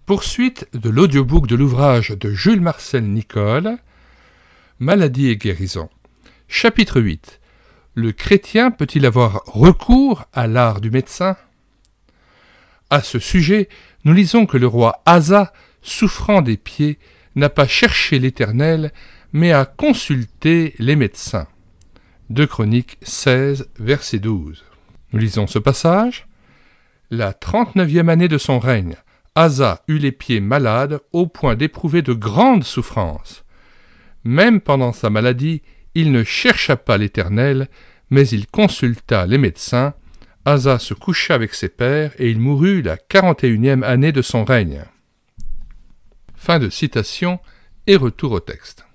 Poursuite de l'audiobook de l'ouvrage de Jules Marcel Nicole, Maladie et guérison. Chapitre 8. Le chrétien peut-il avoir recours à l'art du médecin? À ce sujet, nous lisons que le roi Asa, souffrant des pieds, n'a pas cherché l'Éternel, mais a consulté les médecins. 2 Chroniques 16, verset 12. Nous lisons ce passage. La 39e année de son règne, Asa eut les pieds malades au point d'éprouver de grandes souffrances. Même pendant sa maladie, il ne chercha pas l'Éternel, mais il consulta les médecins. Asa se coucha avec ses pères et il mourut la 41e année de son règne. Fin de citation et retour au texte.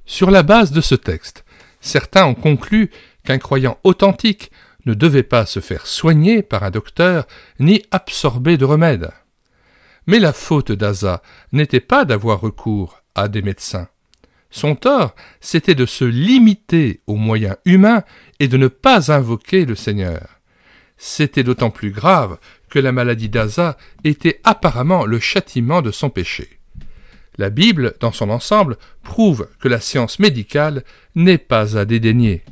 Sur la base de ce texte, certains ont conclu qu'un croyant authentique ne devait pas se faire soigner par un docteur ni absorber de remèdes. Mais la faute d'Asa n'était pas d'avoir recours à des médecins. Son tort, c'était de se limiter aux moyens humains et de ne pas invoquer le Seigneur. C'était d'autant plus grave que la maladie d'Asa était apparemment le châtiment de son péché. La Bible, dans son ensemble, prouve que la science médicale n'est pas à dédaigner.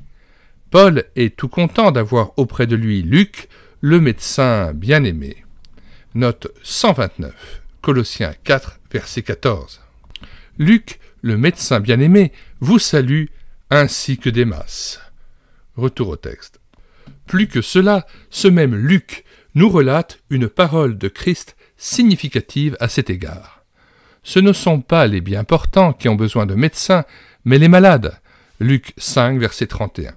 Paul est tout content d'avoir auprès de lui Luc, le médecin bien-aimé. Note 129, Colossiens 4, verset 14. Luc, le médecin bien-aimé, vous salue, ainsi que Démas. Retour au texte. Plus que cela, ce même Luc nous relate une parole de Christ significative à cet égard. Ce ne sont pas les bien portants qui ont besoin de médecins, mais les malades. Luc 5, verset 31.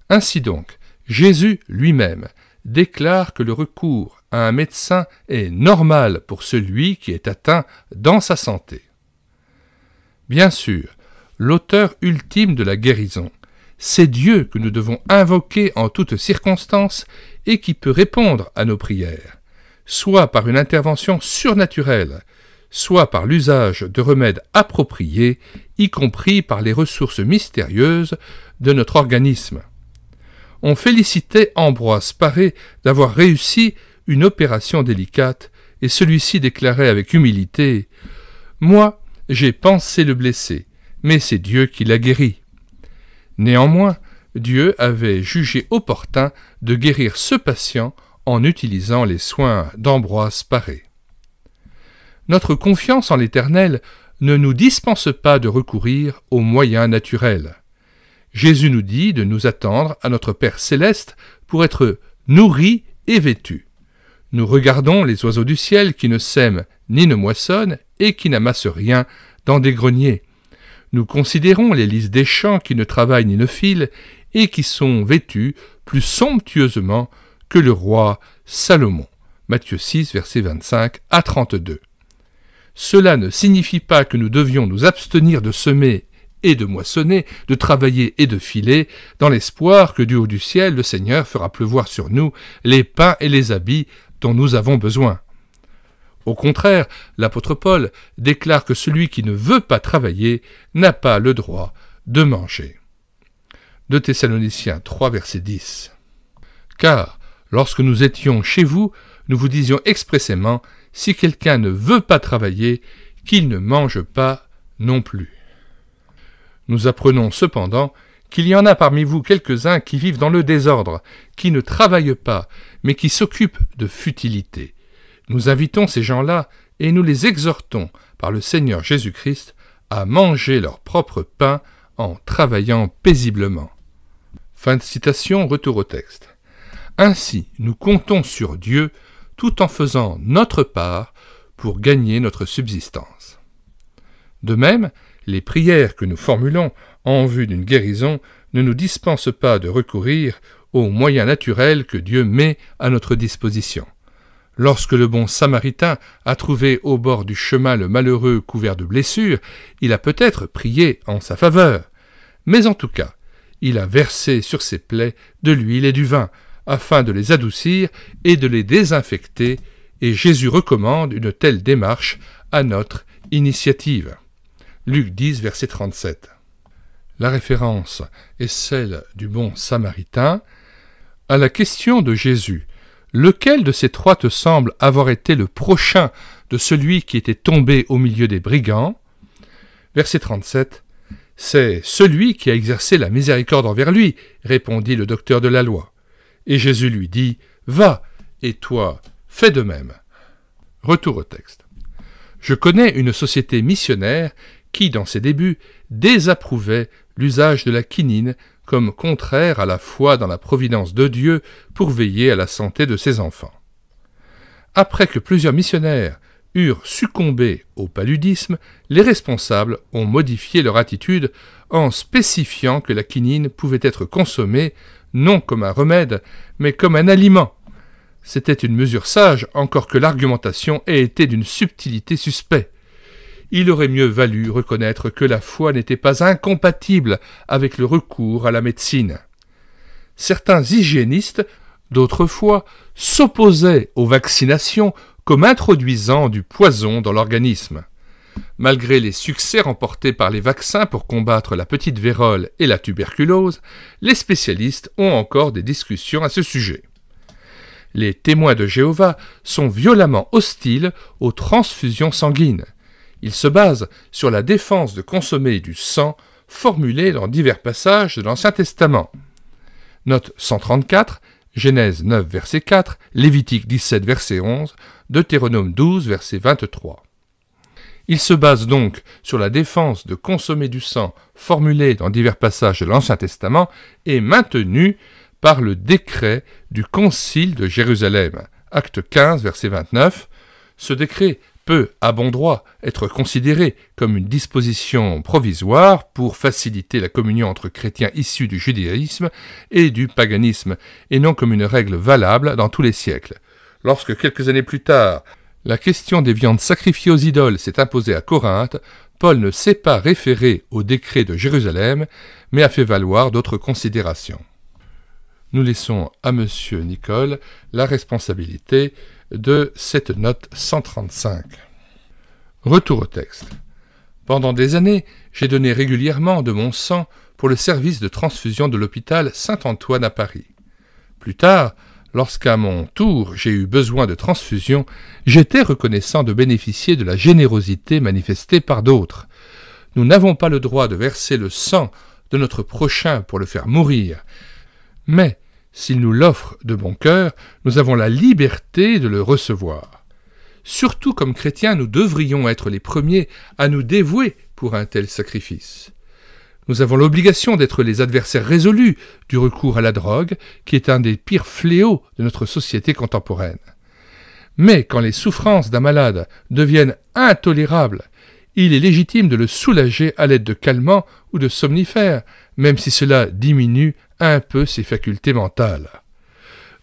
Ainsi donc, Jésus lui-même déclare que le recours à un médecin est normal pour celui qui est atteint dans sa santé. Bien sûr, l'auteur ultime de la guérison, c'est Dieu que nous devons invoquer en toutes circonstances et qui peut répondre à nos prières, soit par une intervention surnaturelle, soit par l'usage de remèdes appropriés, y compris par les ressources mystérieuses de notre organisme. On félicitait Ambroise Paré d'avoir réussi une opération délicate, et celui-ci déclarait avec humilité « Moi, j'ai pansé le blessé, mais c'est Dieu qui l'a guéri. » Néanmoins, Dieu avait jugé opportun de guérir ce patient en utilisant les soins d'Ambroise Paré. Notre confiance en l'Éternel ne nous dispense pas de recourir aux moyens naturels. Jésus nous dit de nous attendre à notre Père céleste pour être nourris et vêtus. Nous regardons les oiseaux du ciel qui ne sèment ni ne moissonnent et qui n'amassent rien dans des greniers. Nous considérons les lys des champs qui ne travaillent ni ne filent et qui sont vêtus plus somptueusement que le roi Salomon. Matthieu 6, versets 25 à 32. Cela ne signifie pas que nous devions nous abstenir de semer et de moissonner, de travailler et de filer, dans l'espoir que du haut du ciel, le Seigneur fera pleuvoir sur nous les pains et les habits dont nous avons besoin. Au contraire, l'apôtre Paul déclare que celui qui ne veut pas travailler n'a pas le droit de manger. 2 Thessaloniciens 3, verset 10. Car, lorsque nous étions chez vous, nous vous disions expressément, si quelqu'un ne veut pas travailler, qu'il ne mange pas non plus. Nous apprenons cependant qu'il y en a parmi vous quelques-uns qui vivent dans le désordre, qui ne travaillent pas, mais qui s'occupent de futilités. Nous invitons ces gens-là et nous les exhortons par le Seigneur Jésus-Christ à manger leur propre pain en travaillant paisiblement. Fin de citation, retour au texte. Ainsi, nous comptons sur Dieu tout en faisant notre part pour gagner notre subsistance. De même, les prières que nous formulons en vue d'une guérison ne nous dispensent pas de recourir aux moyens naturels que Dieu met à notre disposition. Lorsque le bon Samaritain a trouvé au bord du chemin le malheureux couvert de blessures, il a peut-être prié en sa faveur, mais en tout cas, il a versé sur ses plaies de l'huile et du vin, afin de les adoucir et de les désinfecter, et Jésus recommande une telle démarche à notre initiative. Luc 10, verset 37. La référence est celle du bon Samaritain. À la question de Jésus, Lequel de ces trois te semble avoir été le prochain de celui qui était tombé au milieu des brigands? Verset 37. C'est celui qui a exercé la miséricorde envers lui, répondit le docteur de la loi. Et Jésus lui dit, va, et toi, fais de même. Retour au texte. Je connais une société missionnaire qui, dans ses débuts, désapprouvait l'usage de la quinine comme contraire à la foi dans la providence de Dieu pour veiller à la santé de ses enfants. Après que plusieurs missionnaires eurent succombé au paludisme, les responsables ont modifié leur attitude en spécifiant que la quinine pouvait être consommée non comme un remède, mais comme un aliment. C'était une mesure sage, encore que l'argumentation ait été d'une subtilité suspecte. Il aurait mieux valu reconnaître que la foi n'était pas incompatible avec le recours à la médecine. Certains hygiénistes, d'autrefois, s'opposaient aux vaccinations comme introduisant du poison dans l'organisme. Malgré les succès remportés par les vaccins pour combattre la petite vérole et la tuberculose, les spécialistes ont encore des discussions à ce sujet. Les témoins de Jéhovah sont violemment hostiles aux transfusions sanguines. Ils se basent sur la défense de consommer du sang formulé dans divers passages de l'Ancien Testament. Note 134, Genèse 9, verset 4, Lévitique 17, verset 11, Deutéronome 12, verset 23. Ils se basent donc sur la défense de consommer du sang formulé dans divers passages de l'Ancien Testament et maintenu par le décret du Concile de Jérusalem, acte 15, verset 29. Ce décret peut, à bon droit, être considéré comme une disposition provisoire pour faciliter la communion entre chrétiens issus du judaïsme et du paganisme, et non comme une règle valable dans tous les siècles. Lorsque, quelques années plus tard, la question des viandes sacrifiées aux idoles s'est imposée à Corinthe, Paul ne s'est pas référé au décret de Jérusalem, mais a fait valoir d'autres considérations. Nous laissons à M. Nicole la responsabilité de cette note 135. Retour au texte. Pendant des années, j'ai donné régulièrement de mon sang pour le service de transfusion de l'hôpital Saint-Antoine à Paris. Plus tard, lorsqu'à mon tour j'ai eu besoin de transfusion, j'étais reconnaissant de bénéficier de la générosité manifestée par d'autres. Nous n'avons pas le droit de verser le sang de notre prochain pour le faire mourir, mais s'il nous l'offre de bon cœur, nous avons la liberté de le recevoir. Surtout comme chrétiens, nous devrions être les premiers à nous dévouer pour un tel sacrifice. Nous avons l'obligation d'être les adversaires résolus du recours à la drogue, qui est un des pires fléaux de notre société contemporaine. Mais quand les souffrances d'un malade deviennent intolérables, il est légitime de le soulager à l'aide de calmants ou de somnifères, même si cela diminue un peu ses facultés mentales.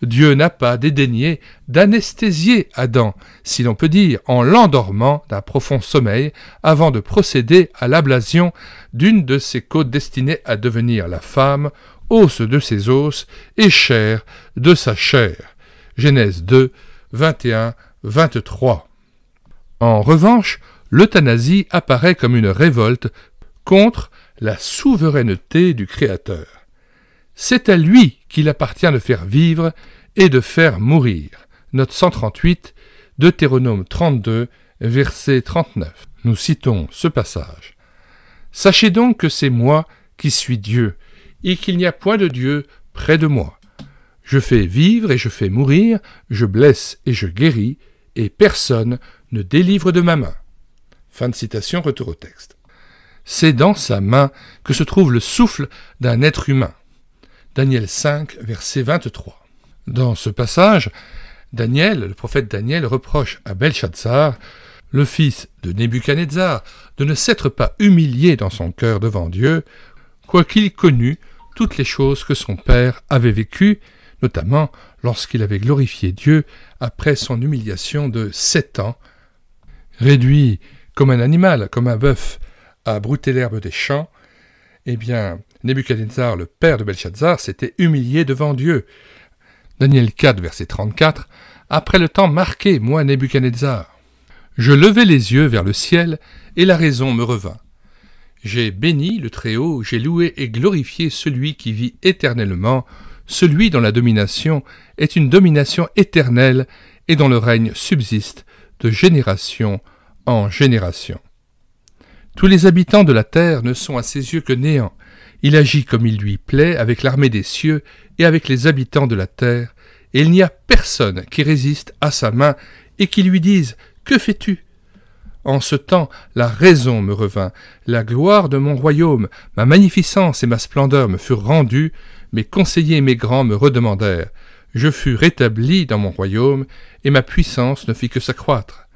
Dieu n'a pas dédaigné d'anesthésier Adam, si l'on peut dire, en l'endormant d'un profond sommeil, avant de procéder à l'ablation d'une de ses côtes destinées à devenir la femme, os de ses os et chair de sa chair. Genèse 2, 21-23. En revanche, l'euthanasie apparaît comme une révolte contre la souveraineté du Créateur. C'est à lui qu'il appartient de faire vivre et de faire mourir. Note 138, Deutéronome 32, verset 39. Nous citons ce passage. « Sachez donc que c'est moi qui suis Dieu, et qu'il n'y a point de Dieu près de moi. Je fais vivre et je fais mourir, je blesse et je guéris, et personne ne délivre de ma main. » Fin de citation, retour au texte. C'est dans sa main que se trouve le souffle d'un être humain. Daniel 5, verset 23. Dans ce passage, le prophète Daniel reproche à Belshazzar, le fils de Nebuchadnezzar, de ne s'être pas humilié dans son cœur devant Dieu, quoiqu'il connût toutes les choses que son père avait vécues, notamment lorsqu'il avait glorifié Dieu après son humiliation de 7 ans, réduit comme un animal, comme un bœuf, à brouter l'herbe des champs. Eh bien, Nebuchadnezzar, le père de Belshazzar, s'était humilié devant Dieu. Daniel 4, verset 34, « Après le temps marqué, moi, Nebuchadnezzar, je levai les yeux vers le ciel, et la raison me revint. J'ai béni le Très-Haut, j'ai loué et glorifié celui qui vit éternellement, celui dont la domination est une domination éternelle et dont le règne subsiste de génération en génération. Tous les habitants de la terre ne sont à ses yeux que néant. Il agit comme il lui plaît avec l'armée des cieux et avec les habitants de la terre, et il n'y a personne qui résiste à sa main et qui lui dise « Que fais-tu » En ce temps, la raison me revint, la gloire de mon royaume, ma magnificence et ma splendeur me furent rendues, mes conseillers et mes grands me redemandèrent. Je fus rétabli dans mon royaume, et ma puissance ne fit que s'accroître.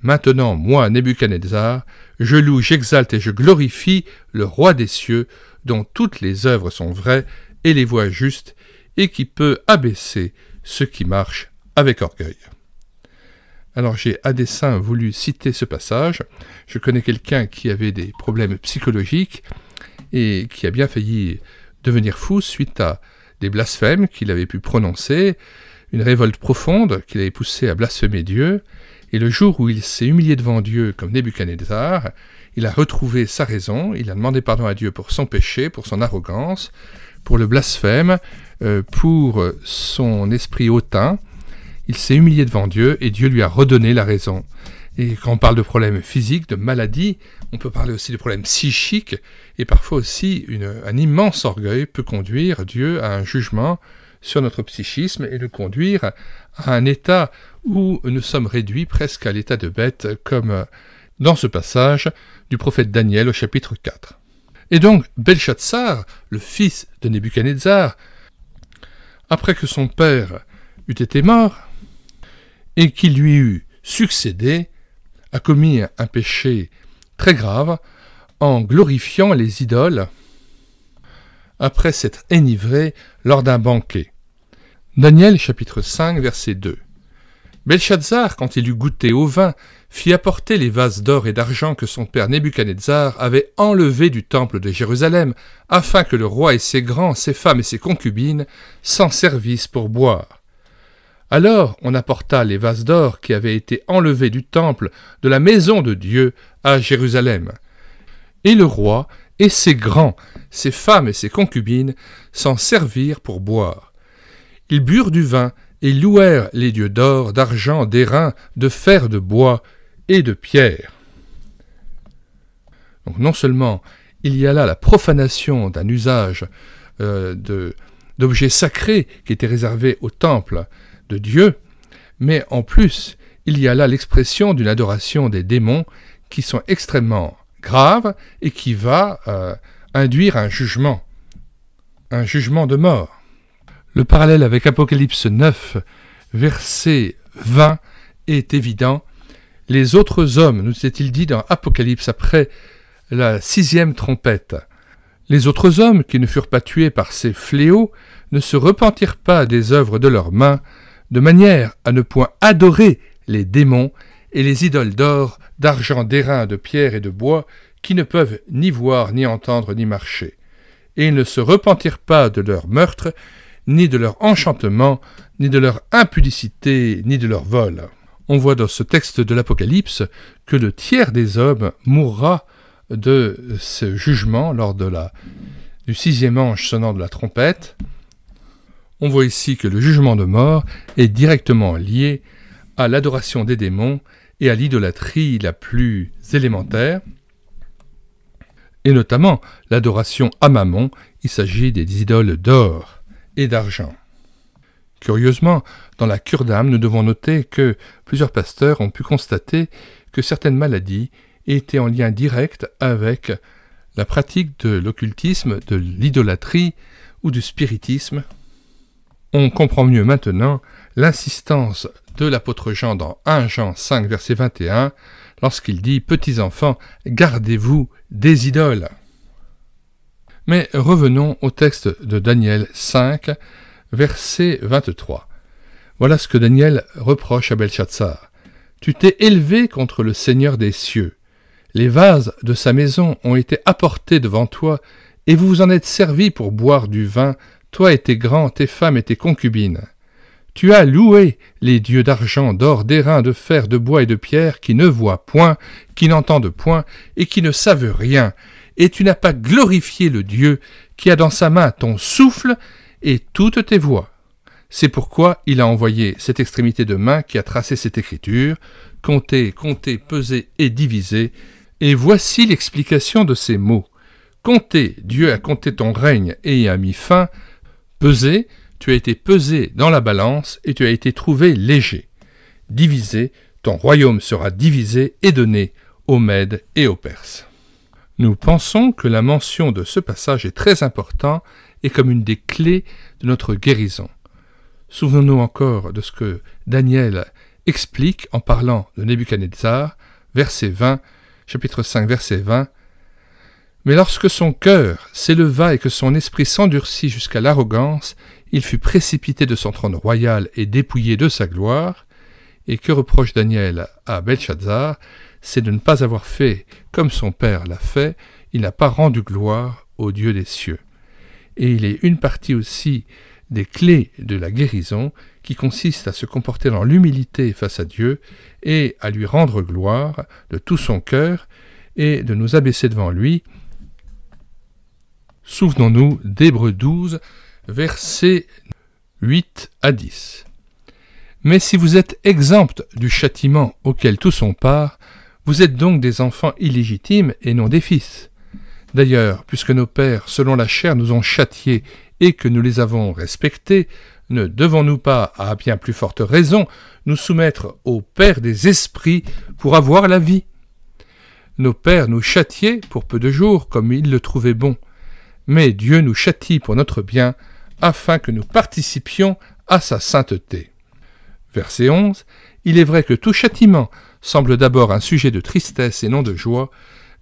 Maintenant, moi, Nebuchadnezzar, je loue, j'exalte et je glorifie le roi des cieux, dont toutes les œuvres sont vraies et les voies justes, et qui peut abaisser ceux qui marchent avec orgueil. Alors j'ai à dessein voulu citer ce passage. Je connais quelqu'un qui avait des problèmes psychologiques et qui a bien failli devenir fou suite à des blasphèmes qu'il avait pu prononcer, une révolte profonde qui l'avait poussé à blasphémer Dieu, et le jour où il s'est humilié devant Dieu comme Nebuchadnezzar, il a retrouvé sa raison, il a demandé pardon à Dieu pour son péché, pour son arrogance, pour le blasphème, pour son esprit hautain. Il s'est humilié devant Dieu et Dieu lui a redonné la raison. Et quand on parle de problèmes physiques, de maladies, on peut parler aussi de problèmes psychiques, et parfois aussi un immense orgueil peut conduire Dieu à un jugement sur notre psychisme et le conduire à un état où nous sommes réduits presque à l'état de bête, comme dans ce passage du prophète Daniel au chapitre 4. Et donc, Belshazzar, le fils de Nebuchadnezzar, après que son père eût été mort, et qu'il lui eut succédé, a commis un péché très grave en glorifiant les idoles après s'être enivré lors d'un banquet. Daniel chapitre 5 verset 2. Belshazzar, quand il eut goûté au vin, fit apporter les vases d'or et d'argent que son père Nebuchadnezzar avait enlevés du temple de Jérusalem, afin que le roi et ses grands, ses femmes et ses concubines s'en servissent pour boire. Alors on apporta les vases d'or qui avaient été enlevés du temple de la maison de Dieu à Jérusalem. Et le roi et ses grands, ses femmes et ses concubines s'en servirent pour boire. Ils burent du vin et louèrent les dieux d'or, d'argent, d'airain, de fer, de bois et de pierre. Donc non seulement il y a là la profanation d'un usage d'objets sacrés qui étaient réservés au temple de Dieu, mais en plus, il y a là l'expression d'une adoration des démons qui sont extrêmement graves et qui va induire un jugement de mort. Le parallèle avec Apocalypse 9, verset 20, est évident. Les autres hommes, nous est-il dit dans Apocalypse après la 6e trompette, les autres hommes qui ne furent pas tués par ces fléaux ne se repentirent pas des œuvres de leurs mains, de manière à ne point adorer les démons et les idoles d'or, d'argent, d'airain, de pierre et de bois, qui ne peuvent ni voir, ni entendre, ni marcher. Et ils ne se repentirent pas de leur meurtre, ni de leur enchantement, ni de leur impudicité, ni de leur vol. On voit dans ce texte de l'Apocalypse que le tiers des hommes mourra de ce jugement lors du 6e ange sonnant de la trompette. On voit ici que le jugement de mort est directement lié à l'adoration des démons et à l'idolâtrie la plus élémentaire, et notamment l'adoration à Mammon. Il s'agit des idoles d'or et d'argent. Curieusement, dans la cure d'âme, nous devons noter que plusieurs pasteurs ont pu constater que certaines maladies étaient en lien direct avec la pratique de l'occultisme, de l'idolâtrie ou du spiritisme. On comprend mieux maintenant l'insistance de l'apôtre Jean dans 1 Jean 5, verset 21, lorsqu'il dit « Petits enfants, gardez-vous des idoles ». Mais revenons au texte de Daniel 5, verset 23. Voilà ce que Daniel reproche à Belshazzar. « Tu t'es élevé contre le Seigneur des cieux. Les vases de sa maison ont été apportés devant toi, et vous vous en êtes servis pour boire du vin, toi et tes grands, tes femmes et tes concubines. Tu as loué les dieux d'argent, d'or, d'airain, de fer, de bois et de pierre, qui ne voient point, qui n'entendent point, et qui ne savent rien, et tu n'as pas glorifié le Dieu qui a dans sa main ton souffle et toutes tes voies. C'est pourquoi il a envoyé cette extrémité de main qui a tracé cette écriture, compter, compter, peser et diviser, et voici l'explication de ces mots. Compter, Dieu a compté ton règne et y a mis fin. Peser, tu as été pesé dans la balance et tu as été trouvé léger. Diviser, ton royaume sera divisé et donné aux Mèdes et aux Perses. Nous pensons que la mention de ce passage est très importante et comme une des clés de notre guérison. Souvenons-nous encore de ce que Daniel explique en parlant de Nebuchadnezzar, verset 20, chapitre 5, verset 20. « Mais lorsque son cœur s'éleva et que son esprit s'endurcit jusqu'à l'arrogance, il fut précipité de son trône royal et dépouillé de sa gloire. Et que reproche Daniel à Belchazzar, c'est de ne pas avoir fait comme son père l'a fait, il n'a pas rendu gloire au Dieu des cieux. » Et il est une partie aussi des clés de la guérison qui consiste à se comporter dans l'humilité face à Dieu et à lui rendre gloire de tout son cœur et de nous abaisser devant lui. Souvenons-nous d'Hébreux 12, versets 8 à 10. « Mais si vous êtes exempts du châtiment auquel tous ont part, vous êtes donc des enfants illégitimes et non des fils. D'ailleurs, puisque nos pères, selon la chair, nous ont châtiés et que nous les avons respectés, ne devons-nous pas, à bien plus forte raison, nous soumettre au Père des esprits pour avoir la vie? Nos pères nous châtiaient pour peu de jours, comme ils le trouvaient bon. Mais Dieu nous châtie pour notre bien, afin que nous participions à sa sainteté. » Verset 11. « Il est vrai que tout châtiment semble d'abord un sujet de tristesse et non de joie,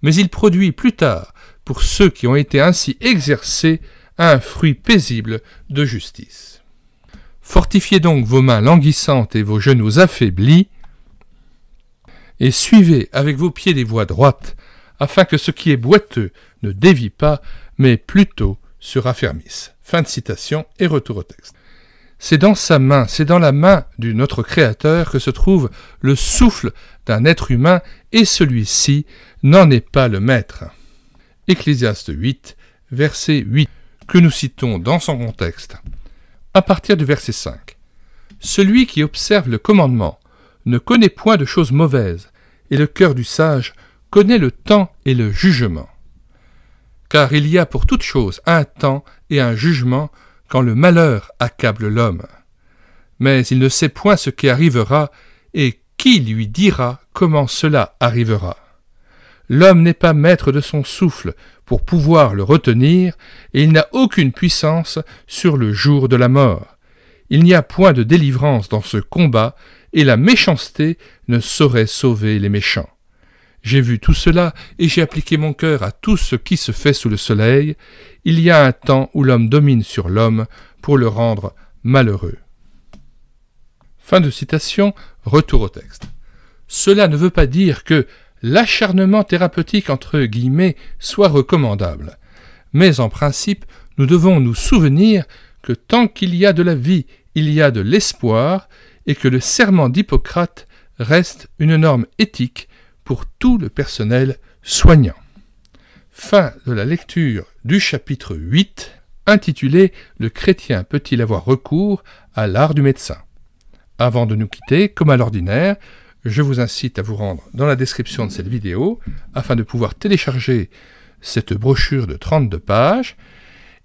mais il produit plus tard, pour ceux qui ont été ainsi exercés, un fruit paisible de justice. Fortifiez donc vos mains languissantes et vos genoux affaiblis, et suivez avec vos pieds les voies droites, afin que ce qui est boiteux ne dévie pas, mais plutôt se raffermisse. » Fin de citation et retour au texte. C'est dans sa main, c'est dans la main de notre Créateur que se trouve le souffle d'un être humain, et celui-ci n'en est pas le maître. Ecclésiaste 8, verset 8, que nous citons dans son contexte. À partir du verset 5. « Celui qui observe le commandement ne connaît point de choses mauvaises, et le cœur du sage connaît le temps et le jugement. Car il y a pour toute chose un temps et un jugement quand le malheur accable l'homme. Mais il ne sait point ce qui arrivera, et qui lui dira comment cela arrivera? L'homme n'est pas maître de son souffle pour pouvoir le retenir, et il n'a aucune puissance sur le jour de la mort. Il n'y a point de délivrance dans ce combat, et la méchanceté ne saurait sauver les méchants. J'ai vu tout cela, et j'ai appliqué mon cœur à tout ce qui se fait sous le soleil. Il y a un temps où l'homme domine sur l'homme pour le rendre malheureux. » Fin de citation, retour au texte. Cela ne veut pas dire que l'acharnement thérapeutique entre guillemets soit recommandable. Mais en principe, nous devons nous souvenir que tant qu'il y a de la vie, il y a de l'espoir, et que le serment d'Hippocrate reste une norme éthique pour tout le personnel soignant. Fin de la lecture du chapitre 8, intitulé « Le chrétien peut-il avoir recours à l'art du médecin ?» Avant de nous quitter, comme à l'ordinaire, je vous incite à vous rendre dans la description de cette vidéo afin de pouvoir télécharger cette brochure de 32 pages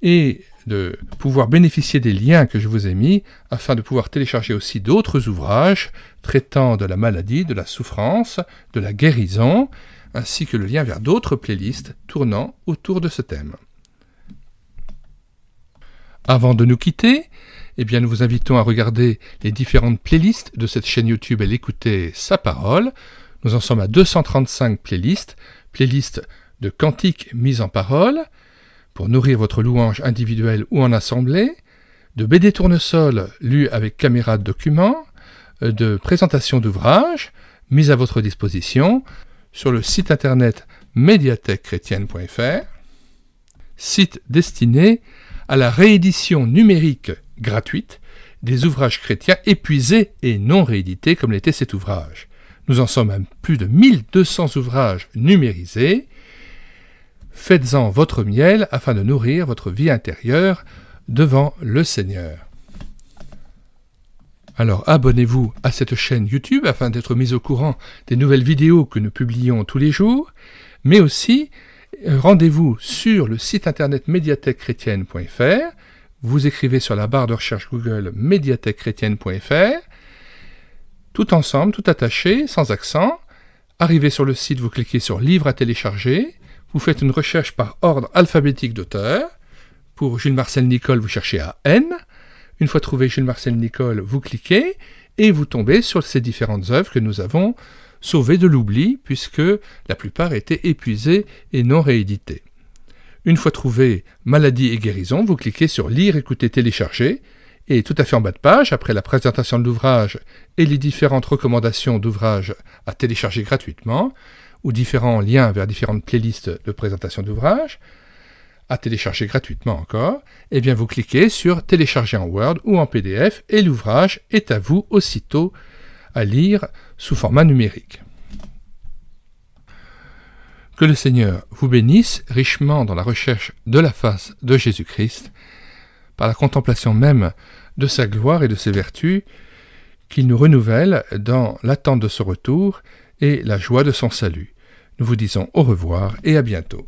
et de pouvoir bénéficier des liens que je vous ai mis afin de pouvoir télécharger aussi d'autres ouvrages traitant de la maladie, de la souffrance, de la guérison, ainsi que le lien vers d'autres playlists tournant autour de ce thème. Avant de nous quitter, nous vous invitons à regarder les différentes playlists de cette chaîne YouTube et l'écouter sa parole. Nous en sommes à 235 playlists de cantiques mis en parole, pour nourrir votre louange individuelle ou en assemblée, de BD tournesol lus avec caméra de document, de présentations d'ouvrages mises à votre disposition sur le site internet médiathèquechrétienne.fr, site destiné à la réédition numérique gratuite des ouvrages chrétiens épuisés et non réédités comme l'était cet ouvrage. Nous en sommes à plus de 1200 ouvrages numérisés. Faites-en votre miel afin de nourrir votre vie intérieure devant le Seigneur. Alors abonnez-vous à cette chaîne YouTube afin d'être mis au courant des nouvelles vidéos que nous publions tous les jours, mais aussi rendez-vous sur le site internet médiathèquechrétienne.fr. Vous écrivez sur la barre de recherche Google médiathèquechrétienne.fr, tout ensemble, tout attaché, sans accent. Arrivez sur le site, vous cliquez sur Livres à télécharger, vous faites une recherche par ordre alphabétique d'auteur. Pour Jules Marcel Nicolle, vous cherchez à N. Une fois trouvé Jules Marcel Nicolle, vous cliquez et vous tombez sur ces différentes œuvres que nous avons sauvées de l'oubli, puisque la plupart étaient épuisées et non rééditées. Une fois trouvé Maladie et guérison, vous cliquez sur Lire, écouter, télécharger, et tout à fait en bas de page, après la présentation de l'ouvrage et les différentes recommandations d'ouvrages à télécharger gratuitement, ou différents liens vers différentes playlists de présentation d'ouvrages, à télécharger gratuitement encore, et bien vous cliquez sur Télécharger en Word ou en PDF, et l'ouvrage est à vous aussitôt à lire sous format numérique. Que le Seigneur vous bénisse richement dans la recherche de la face de Jésus-Christ, par la contemplation même de sa gloire et de ses vertus, qu'il nous renouvelle dans l'attente de son retour et la joie de son salut. Nous vous disons au revoir et à bientôt.